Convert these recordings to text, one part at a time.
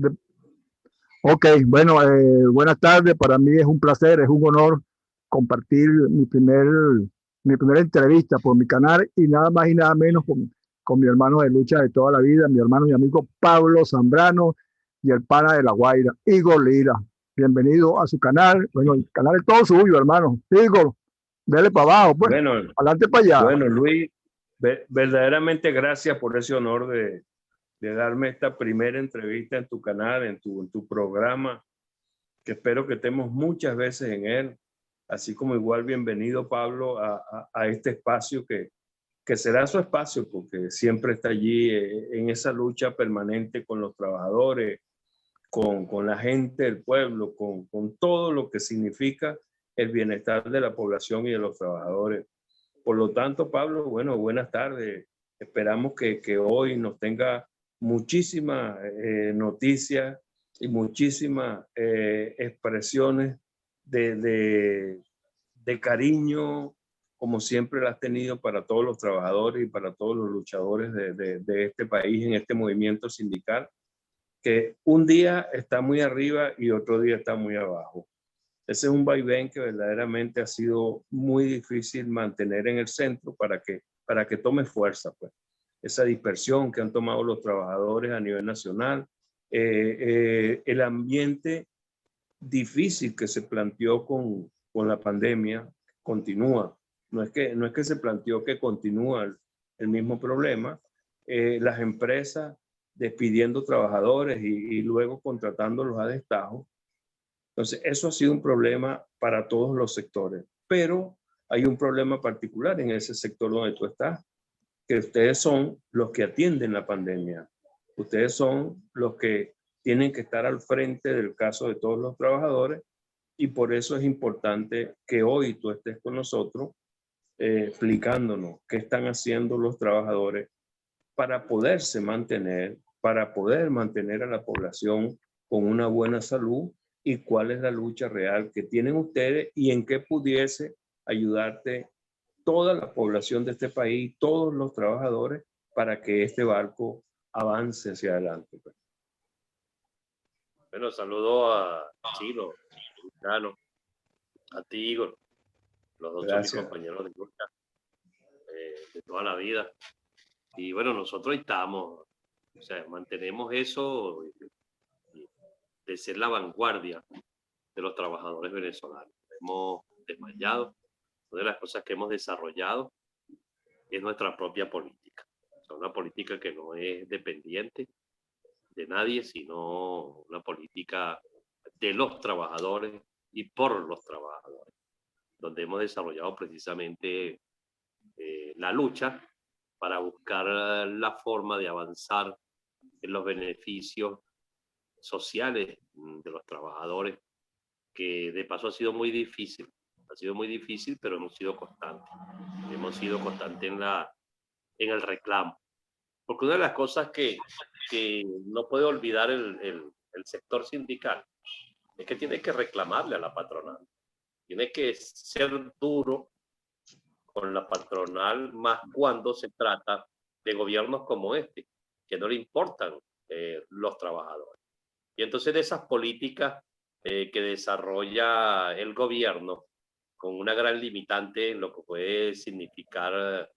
De- ok, bueno, buenas tardes. Para mí es un placer, es un honor compartir mi primera entrevista por mi canal y nada más y nada menos con mi hermano de lucha de toda la vida, mi hermano y amigo Pablo Zambrano y el pana de La Guaira, Igor Lira. Bienvenido a su canal. Bueno, el canal es todo suyo, hermano. Igor, dele para abajo, pues, Bueno, adelante para allá. bueno, Luis, verdaderamente gracias por ese honor de darme esta primera entrevista en tu canal, en tu programa, que espero que estemos muchas veces en él, así como igual bienvenido Pablo a este espacio que será su espacio, porque siempre está allí en esa lucha permanente con los trabajadores, con la gente del pueblo, con todo lo que significa el bienestar de la población y de los trabajadores. Por lo tanto, Pablo, bueno, buenas tardes. Esperamos que hoy nos tenga muchísimas noticias y muchísimas expresiones de, de, de cariño, como siempre las has tenido para todos los trabajadores y para todos los luchadores de este país en este movimiento sindical, que un día está muy arriba y otro día está muy abajo. Ese es un vaivén que verdaderamente ha sido muy difícil mantener en el centro para que tome fuerza, pues. Esa dispersión que han tomado los trabajadores a nivel nacional, el ambiente difícil que se planteó con la pandemia continúa. No es que se planteó que continúa el mismo problema. Las empresas despidiendo trabajadores y luego contratándolos a destajo. Entonces, eso ha sido un problema para todos los sectores, pero hay un problema particular en ese sector donde tú estás, que ustedes son los que atienden la pandemia. Ustedes son los que tienen que estar al frente del caso de todos los trabajadores y por eso es importante que hoy tú estés con nosotros explicándonos qué están haciendo los trabajadores para poderse mantener, para poder mantener a la población con una buena salud y cuál es la lucha real que tienen ustedes y en qué pudiese ayudarte toda la población de este país, todos los trabajadores, para que este barco avance hacia adelante. Bueno, saludo a Chilo, Luciano, a ti, Igor. Los dos son mis Gracias. compañeros de lucha de toda la vida. Y bueno, nosotros estamos, o sea, mantenemos eso de ser la vanguardia de los trabajadores venezolanos. Hemos desmayado. Una de las cosas que hemos desarrollado es nuestra propia política. O sea, una política que no es dependiente de nadie, sino una política de los trabajadores y por los trabajadores, donde hemos desarrollado precisamente la lucha para buscar la forma de avanzar en los beneficios sociales de los trabajadores, que de paso ha sido muy difícil. Ha sido muy difícil, pero hemos sido constantes. Hemos sido constantes en el reclamo. Porque una de las cosas que no puede olvidar el sector sindical es que tiene que reclamarle a la patronal. Tiene que ser duro con la patronal, más cuando se trata de gobiernos como este, que no le importan los trabajadores. Y entonces de esas políticas que desarrolla el gobierno, con una gran limitante en lo que puede significar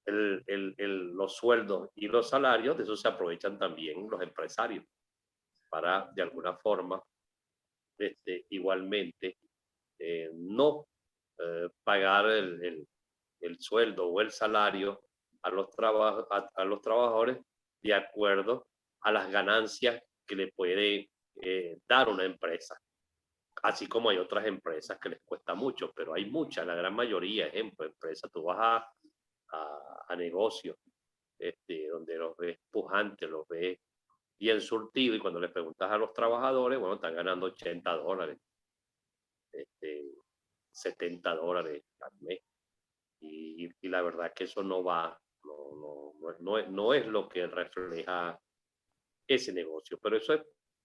los sueldos y los salarios, de eso se aprovechan también los empresarios para, de alguna forma, igualmente, no pagar el sueldo o el salario a a los trabajadores de acuerdo a las ganancias que le puede dar una empresa. Así como hay otras empresas que les cuesta mucho, pero hay muchas, la gran mayoría, ejemplo, empresas, tú vas a negocios donde los ves pujantes, los ves bien surtidos, y cuando les preguntas a los trabajadores, bueno, están ganando $80, $70 al mes. Y la verdad que eso no va, no es lo que refleja ese negocio, pero eso es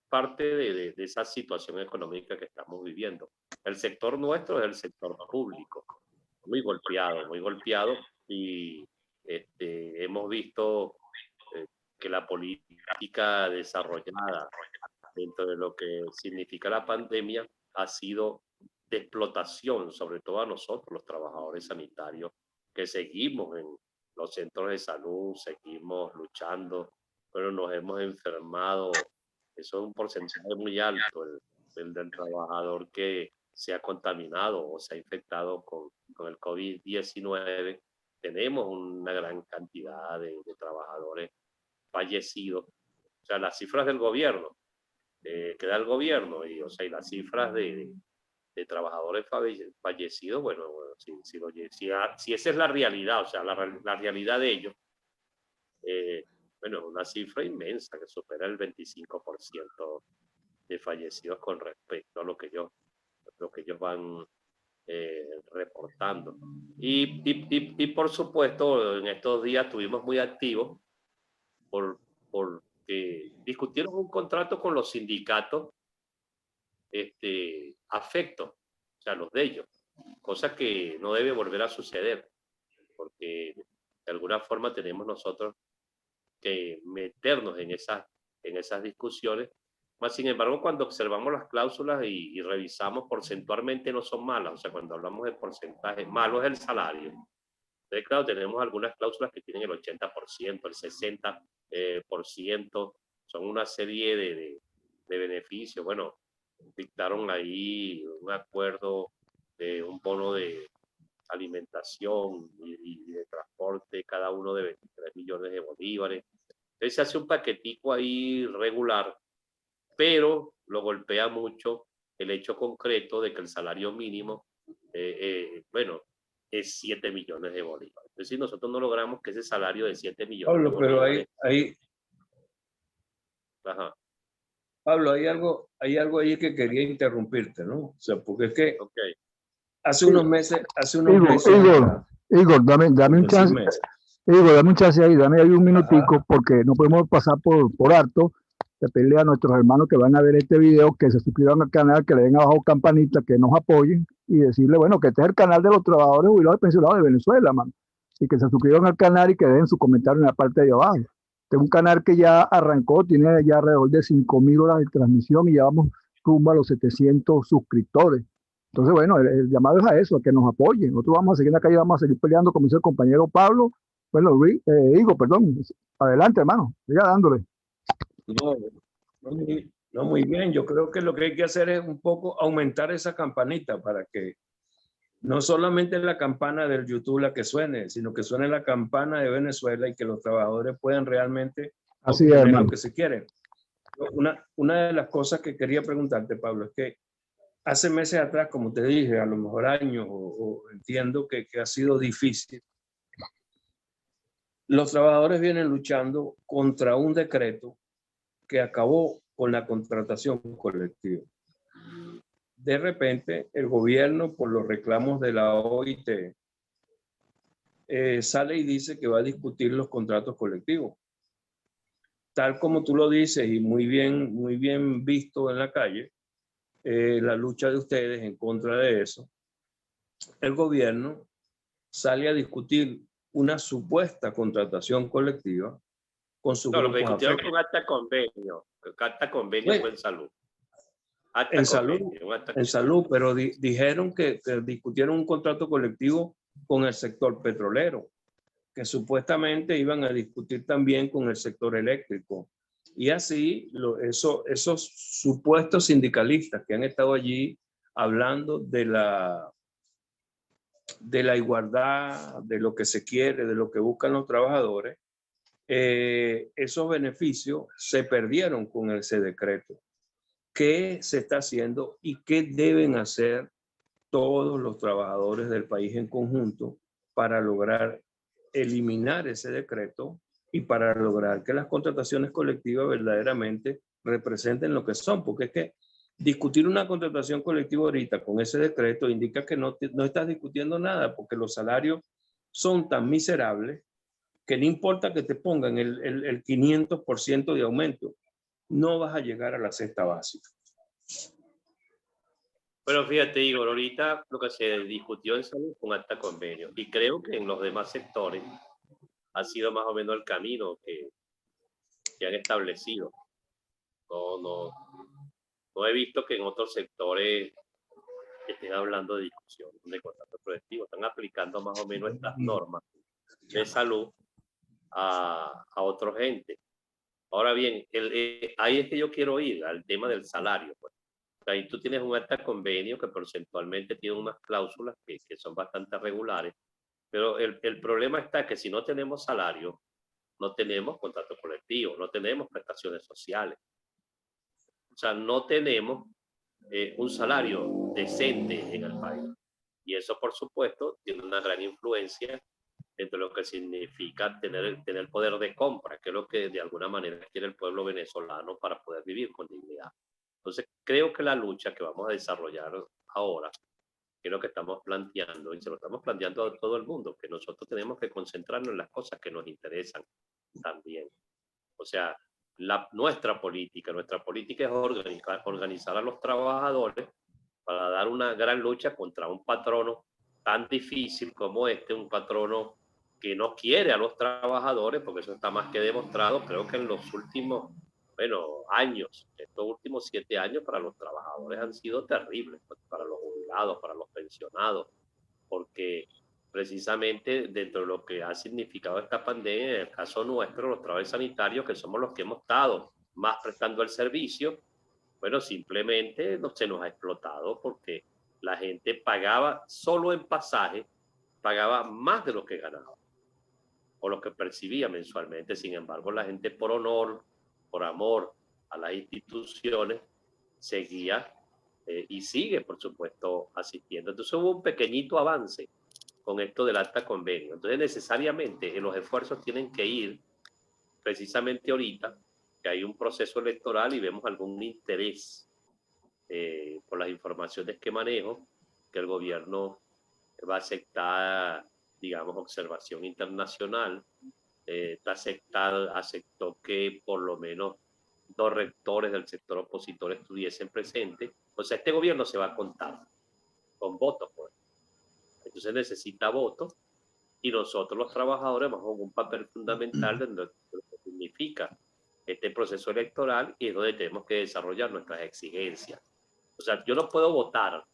parte de esa situación económica que estamos viviendo. El sector nuestro es el sector público, muy golpeado y hemos visto que la política desarrollada dentro de lo que significa la pandemia ha sido de explotación, sobre todo a nosotros, los trabajadores sanitarios, que seguimos en los centros de salud, seguimos luchando, pero nos hemos enfermado. Eso es un porcentaje muy alto, el del trabajador que se ha contaminado o se ha infectado con el COVID-19. Tenemos una gran cantidad de trabajadores fallecidos. O sea, las cifras del gobierno, que da el gobierno, y, o sea, y las cifras de trabajadores fallecidos, bueno, si esa es la realidad, o sea, la realidad de ellos, bueno, es una cifra inmensa que supera el 25% de fallecidos con respecto a lo que ellos van reportando. Y por supuesto, en estos días estuvimos muy activos porque discutieron un contrato con los sindicatos afectos, o sea, los de ellos, cosa que no debe volver a suceder, porque de alguna forma tenemos nosotros que meternos en esas discusiones. Más sin embargo, cuando observamos las cláusulas y revisamos porcentualmente, no son malas. O sea, cuando hablamos de porcentaje, malo es el salario. Entonces, claro, tenemos algunas cláusulas que tienen el 80%, el 60%, son una serie de beneficios. Bueno, dictaron ahí un acuerdo de un bono de alimentación y de transporte, cada uno de 23 millones de bolívares. Entonces se hace un paquetico ahí regular, pero lo golpea mucho el hecho concreto de que el salario mínimo, bueno, es 7 millones de bolívares. Entonces, si nosotros no logramos que ese salario de 7 millones Pablo, de bolívares... Ajá. Pablo, hay algo ahí que quería interrumpirte, ¿no? O sea, porque es que hace unos meses Igor, dame un chance. Igor, dame un chance ahí, dame ahí un minutico, porque no podemos pasar por alto de pedirle a nuestros hermanos que van a ver este video, que se suscriban al canal, que le den abajo campanita, que nos apoyen y decirle, bueno, que este es el canal de los trabajadores jubilados y pensionados de Venezuela, mano. Y que se suscriban al canal y que dejen su comentario en la parte de abajo. Este es un canal que ya arrancó, tiene ya alrededor de 5.000 horas de transmisión y ya vamos rumbo a los 700 suscriptores. Entonces, bueno, el llamado es a eso, a que nos apoyen. Nosotros vamos a seguir en la calle, vamos a seguir peleando, como dice el compañero Pablo. Bueno, Igor, perdón. Adelante, hermano. Siga dándole. No, muy bien. Yo creo que lo que hay que hacer es un poco aumentar esa campanita para que no solamente la campana del YouTube la que suene, sino que suene la campana de Venezuela y que los trabajadores puedan realmente obtener lo que se quieren. Una de las cosas que quería preguntarte, Pablo, es que hace meses atrás, como te dije, a lo mejor años, o entiendo que ha sido difícil, los trabajadores vienen luchando contra un decreto que acabó con la contratación colectiva. De repente, el gobierno, por los reclamos de la OIT, sale y dice que va a discutir los contratos colectivos. Tal como tú lo dices y muy bien visto en la calle, la lucha de ustedes en contra de eso, el gobierno sale a discutir una supuesta contratación colectiva con sus grupos. Lo que discutieron con acta convenio fue en salud. En salud, pero dijeron que discutieron un contrato colectivo con el sector petrolero, que supuestamente iban a discutir también con el sector eléctrico. Y así, esos supuestos sindicalistas que han estado allí hablando de la igualdad, de lo que se quiere, de lo que buscan los trabajadores, esos beneficios se perdieron con ese decreto. ¿Qué se está haciendo y qué deben hacer todos los trabajadores del país en conjunto para lograr eliminar ese decreto y para lograr que las contrataciones colectivas verdaderamente representen lo que son? Porque es que discutir una contratación colectiva ahorita con ese decreto indica que no estás discutiendo nada, porque los salarios son tan miserables que no importa que te pongan el 500% de aumento, no vas a llegar a la cesta básica. Pero fíjate, Igor, ahorita lo que se discutió en salud con acta convenio, y creo que en los demás sectores ha sido más o menos el camino que han establecido. No he visto que en otros sectores estén hablando de discusión de contratos colectivos. Están aplicando más o menos estas normas de salud a otros gente. Ahora bien, ahí es que yo quiero ir al tema del salario. Pues. Ahí tú tienes un acta convenio que porcentualmente tiene unas cláusulas que son bastante regulares, pero el problema está que si no tenemos salario, no tenemos contrato colectivo, no tenemos prestaciones sociales. O sea, no tenemos un salario decente en el país. Y eso, por supuesto, tiene una gran influencia entre lo que significa tener poder de compra, que es lo que de alguna manera quiere el pueblo venezolano para poder vivir con dignidad. Entonces, creo que la lucha que vamos a desarrollar ahora, que es lo que estamos planteando, y se lo estamos planteando a todo el mundo, que nosotros tenemos que concentrarnos en las cosas que nos interesan también. O sea, nuestra política es organizar a los trabajadores para dar una gran lucha contra un patrono tan difícil como un patrono que no quiere a los trabajadores, porque eso está más que demostrado. Creo que en los últimos, años, estos últimos 7 años para los trabajadores han sido terribles, para los jubilados, para los pensionados, porque precisamente dentro de lo que ha significado esta pandemia, en el caso nuestro, los trabajadores sanitarios, que somos los que hemos estado más prestando el servicio, simplemente se nos ha explotado porque la gente pagaba solo en pasaje, pagaba más de lo que ganaba o lo que percibía mensualmente. Sin embargo, la gente por honor, por amor a las instituciones, seguía y sigue, por supuesto, asistiendo. Entonces hubo un pequeñito avance con esto del acta convenio. Entonces necesariamente los esfuerzos tienen que ir precisamente ahorita que hay un proceso electoral y vemos algún interés por las informaciones que manejo, que el gobierno va a aceptar, digamos, observación internacional. Aceptó que por lo menos 2 rectores del sector opositor estuviesen presentes. O sea, este gobierno se va a contar con votos, pues. Entonces necesita votos y nosotros los trabajadores vamos a jugar un papel fundamental de lo que significa este proceso electoral y es donde tenemos que desarrollar nuestras exigencias. O sea, yo no puedo votar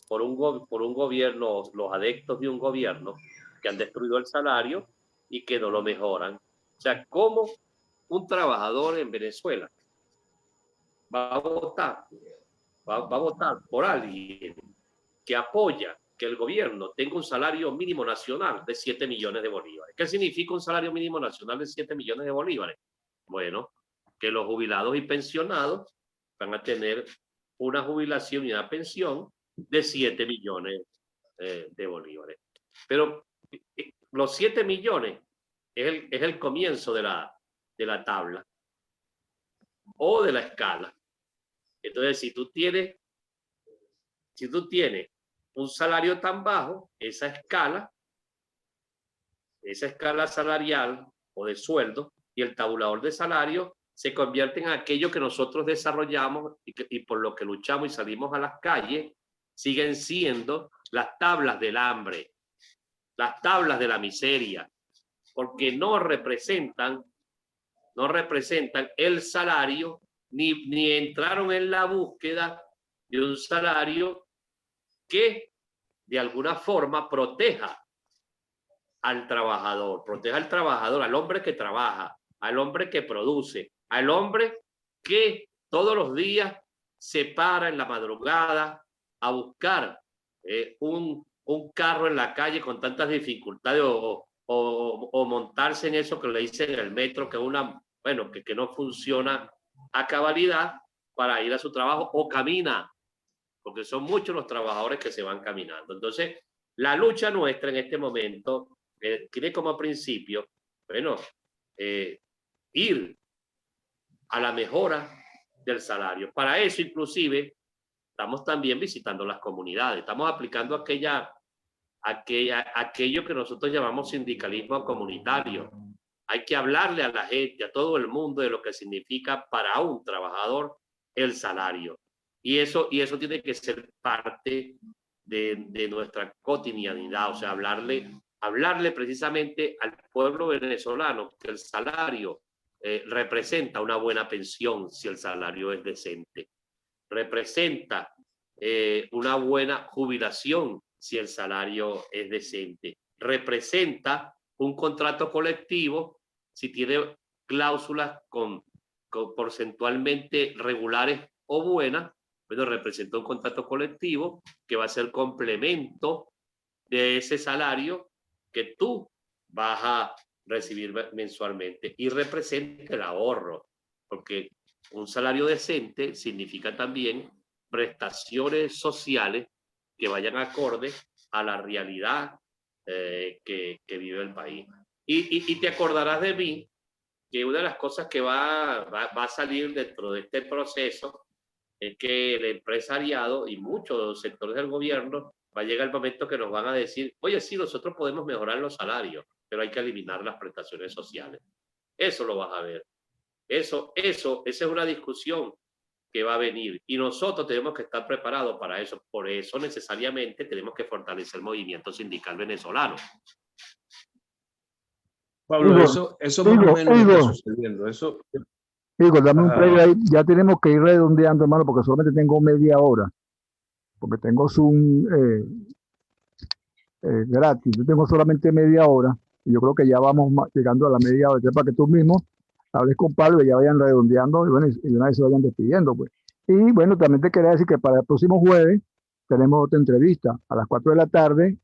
por un gobierno, los adeptos de un gobierno que han destruido el salario y que no lo mejoran. O sea, ¿cómo un trabajador en Venezuela va a votar por alguien que apoya que el gobierno tenga un salario mínimo nacional de 7 millones de bolívares? ¿Qué significa un salario mínimo nacional de 7 millones de bolívares? Bueno, que los jubilados y pensionados van a tener una jubilación y una pensión de 7 millones de bolívares. Pero los 7 millones es el comienzo de la tabla o de la escala. Entonces, si tú tienes un salario tan bajo, esa escala salarial o de sueldo y el tabulador de salario se convierte en aquello que nosotros desarrollamos y por lo que luchamos y salimos a las calles, siguen siendo las tablas del hambre, las tablas de la miseria, porque no representan el salario ni entraron en la búsqueda de un salario que de alguna forma proteja al trabajador, al hombre que trabaja, al hombre que produce, al hombre que todos los días se para en la madrugada a buscar un carro en la calle con tantas dificultades o montarse en eso que le dicen en el metro, que no funciona a cabalidad para ir a su trabajo o camina, porque son muchos los trabajadores que se van caminando. Entonces, la lucha nuestra en este momento tiene como principio, ir a la mejora del salario. Para eso, inclusive, estamos también visitando las comunidades, estamos aplicando aquello que nosotros llamamos sindicalismo comunitario. Hay que hablarle a la gente, a todo el mundo, de lo que significa para un trabajador el salario. Y eso tiene que ser parte de nuestra cotidianidad, o sea, hablarle precisamente al pueblo venezolano que el salario representa una buena pensión si el salario es decente. representa una buena jubilación si el salario es decente, representa un contrato colectivo si tiene cláusulas con porcentualmente regulares o buenas, bueno, representa un contrato colectivo que va a ser complemento de ese salario que tú vas a recibir mensualmente, y representa el ahorro, porque un salario decente significa también prestaciones sociales que vayan acorde a la realidad que vive el país. Y te acordarás de mí que una de las cosas que va a salir dentro de este proceso es que el empresariado y muchos sectores del gobierno va a llegar el momento que nos van a decir, oye, sí, nosotros podemos mejorar los salarios, pero hay que eliminar las prestaciones sociales. Eso lo vas a ver. Esa es una discusión que va a venir y nosotros tenemos que estar preparados para eso. Por eso necesariamente tenemos que fortalecer el movimiento sindical venezolano. Pablo, Igor, eso más o menos está Igor, sucediendo. Eso, Igor, dame un break ah, ahí. Ya tenemos que ir redondeando, hermano, porque solamente tengo media hora. Porque tengo Zoom gratis. Yo tengo solamente media hora. Y yo creo que ya vamos llegando a la media hora. Entonces, para que tú mismo hables con Pablo y ya vayan redondeando y, bueno, y una vez se vayan despidiendo, pues. Y bueno, también te quería decir que para el próximo jueves tenemos otra entrevista a las 4 de la tarde.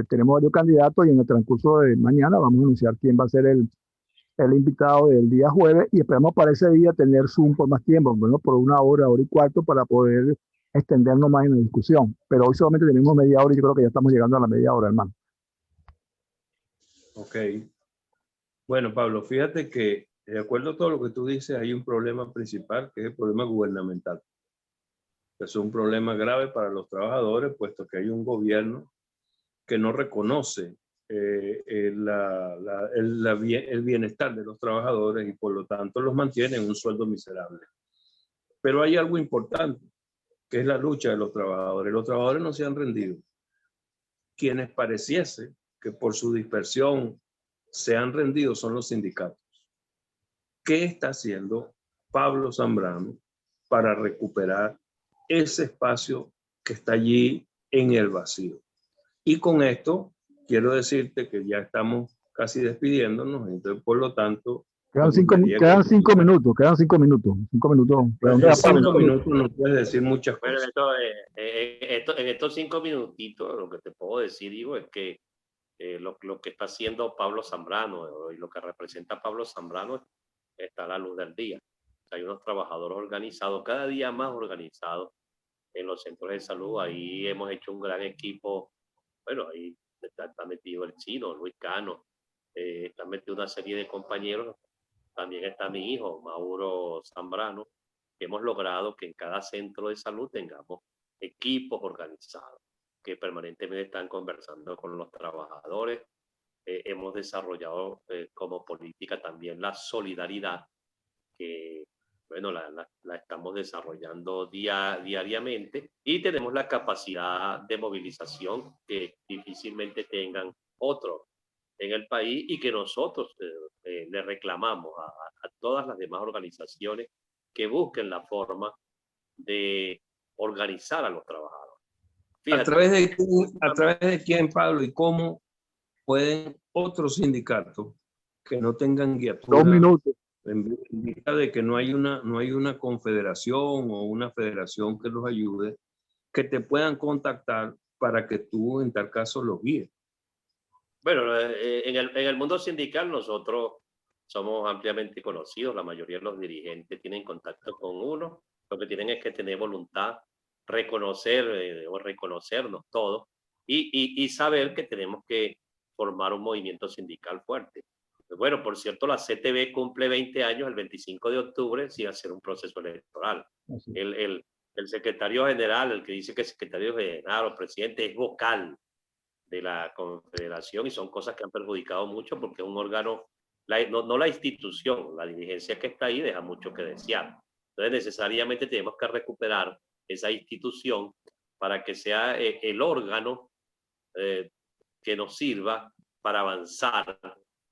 Tenemos varios candidatos y en el transcurso de mañana vamos a anunciar quién va a ser el invitado del día jueves y esperamos para ese día tener Zoom por más tiempo, bueno, por una hora y cuarto para poder extendernos más en la discusión. Pero hoy solamente tenemos media hora y yo creo que ya estamos llegando a la media hora, hermano. ok. Bueno, Pablo, fíjate que de acuerdo a todo lo que tú dices, hay un problema principal que es el problema gubernamental. Es un problema grave para los trabajadores, puesto que hay un gobierno que no reconoce el bienestar de los trabajadores y por lo tanto los mantiene en un sueldo miserable. Pero hay algo importante, que es la lucha de los trabajadores. Los trabajadores no se han rendido. Quienes pareciese que por su dispersión se han rendido son los sindicatos. ¿Qué está haciendo Pablo Zambrano para recuperar ese espacio que está allí en el vacío? Y con esto quiero decirte que ya estamos casi despidiéndonos, entonces por lo tanto me Quedan gustaría cinco minutos, quedan 5 minutos. 5 minutos. en 5 minutos nos puedes decir muchas Bueno, cosas. en estos 5 minutitos, lo que te puedo decir, digo, es que lo que está haciendo Pablo Zambrano y lo que representa Pablo Zambrano está a la luz del día. Hay unos trabajadores organizados, cada día más organizados en los centros de salud. Ahí hemos hecho un gran equipo. Bueno, ahí está metido el chino, Luis Cano, está metido una serie de compañeros. También está mi hijo, Mauro Zambrano, que hemos logrado que en cada centro de salud tengamos equipos organizados que permanentemente están conversando con los trabajadores. Hemos desarrollado como política también la solidaridad, que bueno, la estamos desarrollando diariamente, y tenemos la capacidad de movilización que difícilmente tengan otros en el país y que nosotros le reclamamos a todas las demás organizaciones que busquen la forma de organizar a los trabajadores. Fíjate, ¿A través de quién, Pablo, y cómo pueden otros sindicatos que no tengan 2 guiatura minutos. en vista de que no hay una confederación o una federación que los ayude, que te puedan contactar para que tú en tal caso los guíes? bueno, en el mundo sindical nosotros somos ampliamente conocidos, la mayoría de los dirigentes tienen contacto con uno, lo que tienen es que tener voluntad, reconocer o reconocernos todos y saber que tenemos que formar un movimiento sindical fuerte. Bueno, por cierto, la CTB cumple 20 años el 25 de octubre sin hacer un proceso electoral. El secretario general, el que dice que es secretario general o presidente, es vocal de la confederación, y son cosas que han perjudicado mucho porque es un órgano, no la institución, la dirigencia que está ahí deja mucho que desear. Entonces necesariamente tenemos que recuperar esa institución para que sea el órgano que nos sirva para avanzar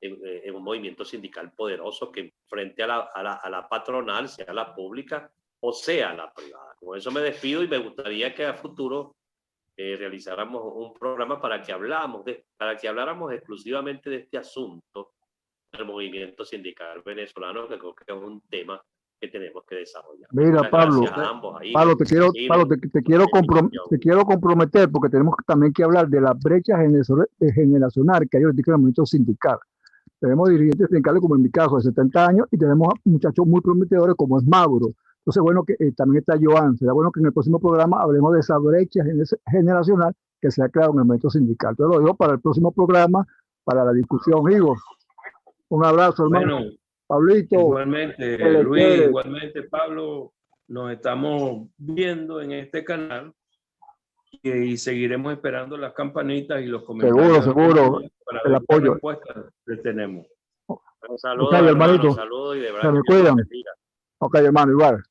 en un movimiento sindical poderoso que frente a la patronal, sea la pública, o sea la privada. Con eso me despido y me gustaría que a futuro realizáramos un programa para que habláramos exclusivamente de este asunto del movimiento sindical venezolano, que creo que es un tema que tenemos que desarrollar. Mira, Muchas Pablo, gracias a ambos. Ahí Pablo, te quiero comprometer porque tenemos también que hablar de la brecha generacional que hay ahorita en el movimiento sindical. Tenemos dirigentes sindicales como en mi caso de 70 años y tenemos muchachos muy prometedores como es Mauro. Entonces, bueno, que también está Joan. Será bueno que en el próximo programa hablemos de esa brecha generacional que se ha creado en el movimiento sindical. Entonces lo digo para el próximo programa, para la discusión. Igor, un abrazo, hermano. Bueno, Pablito. igualmente, Luis, igualmente, Pablo, nos estamos viendo en este canal y seguiremos esperando las campanitas y los comentarios. Seguro, para el ver qué apoyo. respuestas le tenemos. Un saludo, Ok, hermanito. un saludo y de verdad Se me que Dios los cuidan. bendiga. Ok, hermano, igual.